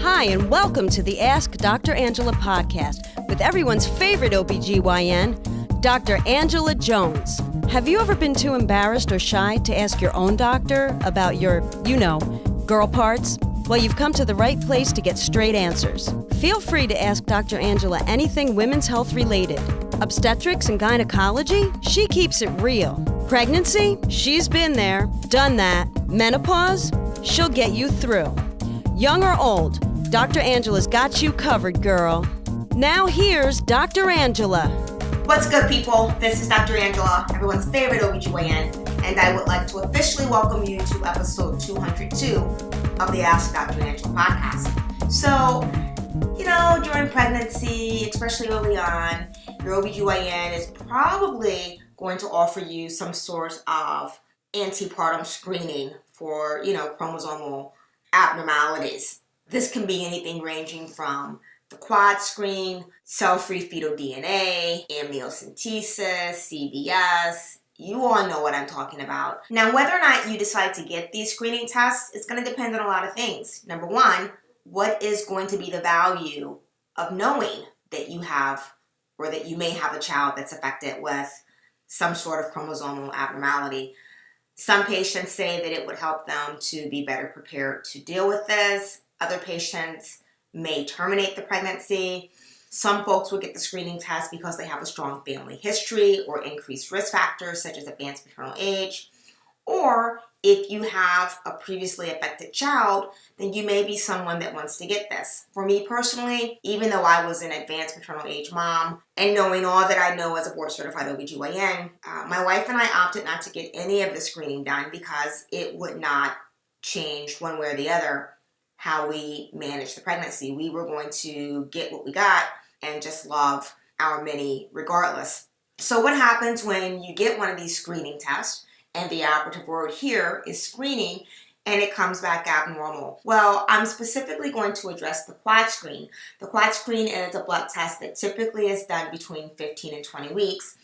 Hi, and welcome to the Ask Dr. Angela podcast with everyone's favorite OBGYN, Dr. Angela Jones. Have you ever been too embarrassed or shy to ask your own doctor about your, girl parts? Well, you've come to the right place to get straight answers. Feel free to ask Dr. Angela anything women's health related. Obstetrics and gynecology? She keeps it real. Pregnancy? She's been there, done that. Menopause? She'll get you through. Young or old, Dr. Angela's got you covered, girl. Now here's Dr. Angela. What's good, people? This is Dr. Angela, everyone's favorite OBGYN, and I would like to officially welcome you to episode 202 of the Ask Dr. Angela podcast. So, during pregnancy, especially early on, your OBGYN is probably going to offer you some sort of antepartum screening for, chromosomal abnormalities. This can be anything ranging from the quad screen, cell-free fetal DNA, amniocentesis, CVS. You all know what I'm talking about. Now, whether or not you decide to get these screening tests is going to depend on a lot of things. Number one, what is going to be the value of knowing that you have or that you may have a child that's affected with some sort of chromosomal abnormality? Some patients say that it would help them to be better prepared to deal with this. Other patients may terminate the pregnancy. Some folks will get the screening test because they have a strong family history or increased risk factors such as advanced maternal age. Or if you have a previously affected child, then you may be someone that wants to get this. For me personally, even though I was an advanced maternal age mom, and knowing all that I know as a board certified OBGYN, my wife and I opted not to get any of the screening done because it would not change one way or the other how we managed the pregnancy. We were going to get what we got and just love our mini regardless. So what happens when you get one of these screening tests, and the operative word here is screening, and it comes back abnormal? Well, I'm specifically going to address the quad screen. The quad screen is a blood test that typically is done between 15 and 20 weeks.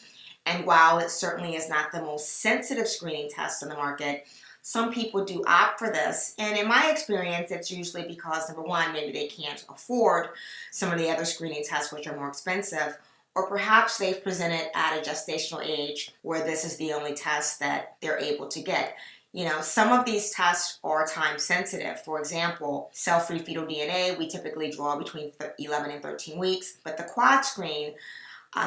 And while it certainly is not the most sensitive screening test on the market, some people do opt for this. And in my experience, it's usually because, number one, maybe they can't afford some of the other screening tests, which are more expensive, or perhaps they've presented at a gestational age where this is the only test that they're able to get. Some of these tests are time sensitive. For example, cell-free fetal DNA, we typically draw between 11 and 13 weeks, but the quad screen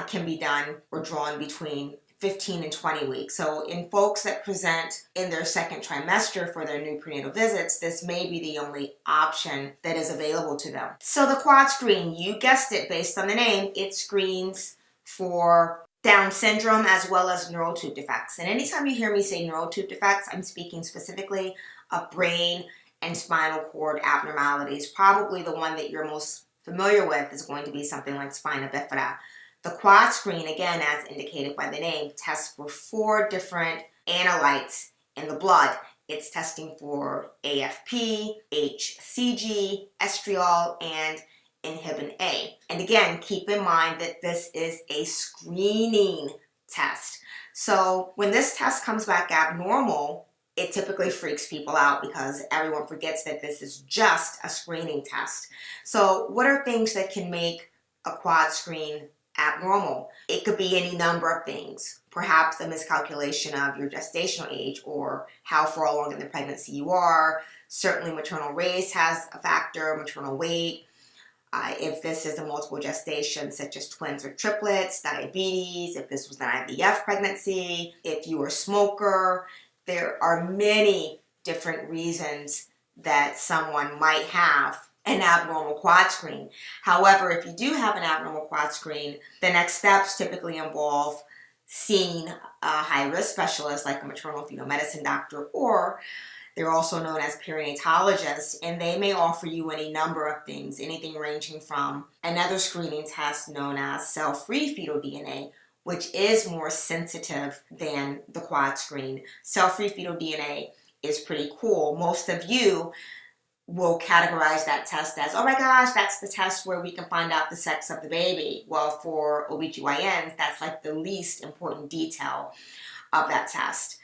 can be done or drawn between 15 and 20 weeks. So in folks that present in their second trimester for their new prenatal visits, this may be the only option that is available to them. So the quad screen, you guessed it based on the name, it screens for Down syndrome as well as neural tube defects. And anytime you hear me say neural tube defects, I'm speaking specifically of brain and spinal cord abnormalities. Probably the one that you're most familiar with is going to be something like spina bifida. The quad screen, again, as indicated by the name, tests for 4 different analytes in the blood. It's testing for AFP, HCG, estriol, and inhibin A. And again, keep in mind that this is a screening test. So when this test comes back abnormal, it typically freaks people out because everyone forgets that this is just a screening test. So what are things that can make a quad screen abnormal? It could be any number of things. Perhaps a miscalculation of your gestational age or how far along in the pregnancy you are. Certainly maternal race has a factor, maternal weight. If this is a multiple gestation, such as twins or triplets, diabetes, if this was an IVF pregnancy, if you were a smoker, there are many different reasons that someone might have an abnormal quad screen. However, if you do have an abnormal quad screen, the next steps typically involve seeing a high-risk specialist like a maternal fetal medicine doctor, or they're also known as perinatologists, and they may offer you any number of things, anything ranging from another screening test known as cell-free fetal DNA, which is more sensitive than the quad screen. Cell-free fetal DNA is pretty cool. Most of you will categorize that test as, oh my gosh, that's the test where we can find out the sex of the baby. Well, for OBGYNs, that's like the least important detail of that test.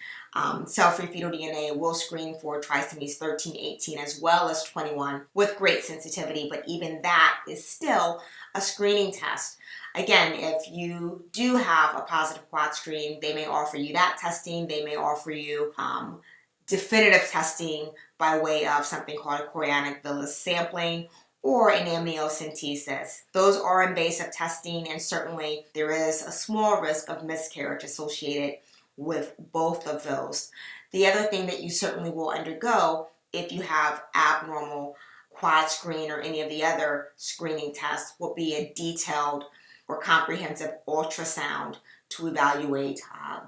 Cell-free fetal DNA will screen for trisomies 13, 18, as well as 21 with great sensitivity, but even that is still a screening test. Again, if you do have a positive quad screen, they may offer you that testing. They may offer you definitive testing by way of something called a chorionic villus sampling or an amniocentesis. Those are invasive testing, and certainly there is a small risk of miscarriage associated with both of those. The other thing that you certainly will undergo if you have abnormal quad screen or any of the other screening tests will be a detailed or comprehensive ultrasound to evaluate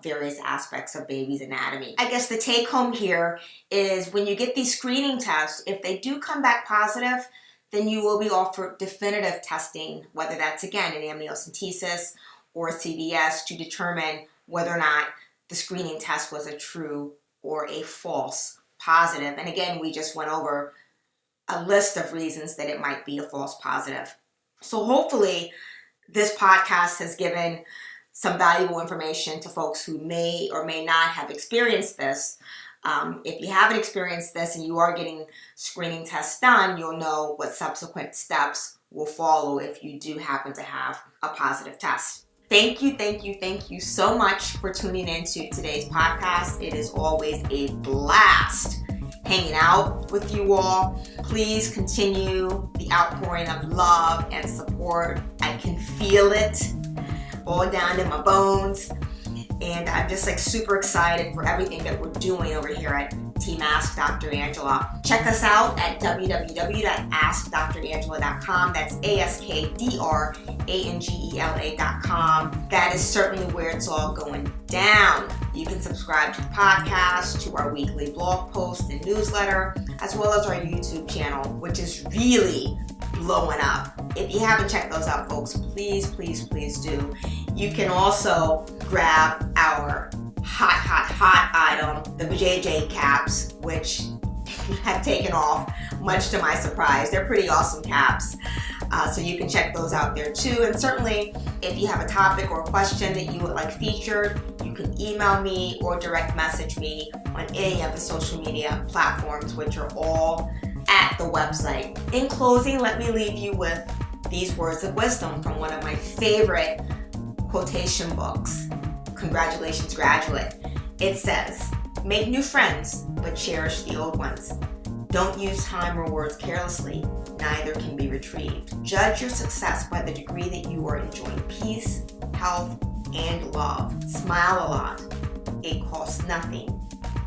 various aspects of baby's anatomy. I guess the take home here is when you get these screening tests, if they do come back positive, then you will be offered definitive testing, whether that's again an amniocentesis or a CVS, to determine whether or not the screening test was a true or a false positive. And again, we just went over a list of reasons that it might be a false positive. So hopefully this podcast has given some valuable information to folks who may or may not have experienced this. If you haven't experienced this and you are getting screening tests done, you'll know what subsequent steps will follow if you do happen to have a positive test. Thank you so much for tuning into today's podcast. It is always a blast hanging out with you all. Please continue the outpouring of love and support. I can feel it all down in my bones. And I'm just super excited for everything that we're doing over here at Team Ask Dr. Angela. Check us out at www.askdrangela.com. That's AskDrangela.com. That is certainly where it's all going down. You can subscribe to the podcast, to our weekly blog posts and newsletter, as well as our YouTube channel, which is really blowing up. If you haven't checked those out, folks, please do. You can also grab our hot item, the JJ caps, which have taken off, much to my surprise. They're pretty awesome caps. So you can check those out there too. And certainly, if you have a topic or question that you would like featured, you can email me or direct message me on any of the social media platforms, which are all at the website. In closing, let me leave you with these words of wisdom from one of my favorite quotation books, Congratulations, Graduate. It says, "Make new friends, but cherish the old ones. Don't use time or words carelessly. Neither can be retrieved. Judge your success by the degree that you are enjoying peace, health, and love. Smile a lot. It costs nothing,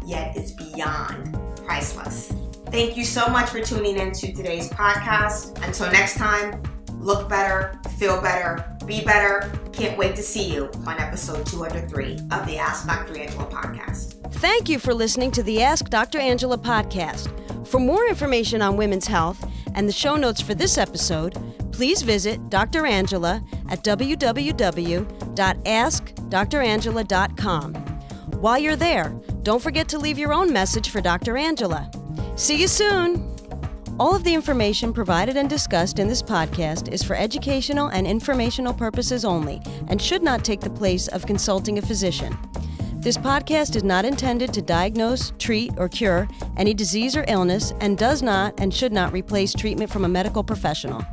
yet it's beyond priceless." Thank you so much for tuning in to today's podcast. Until next time, look better, feel better, be better. Can't wait to see you on episode 203 of the Ask Dr. Angela podcast. Thank you for listening to the Ask Dr. Angela podcast. For more information on women's health and the show notes for this episode, please visit Dr. Angela at www.askdrangela.com. While you're there, don't forget to leave your own message for Dr. Angela. See you soon! All of the information provided and discussed in this podcast is for educational and informational purposes only and should not take the place of consulting a physician. This podcast is not intended to diagnose, treat, or cure any disease or illness and does not and should not replace treatment from a medical professional.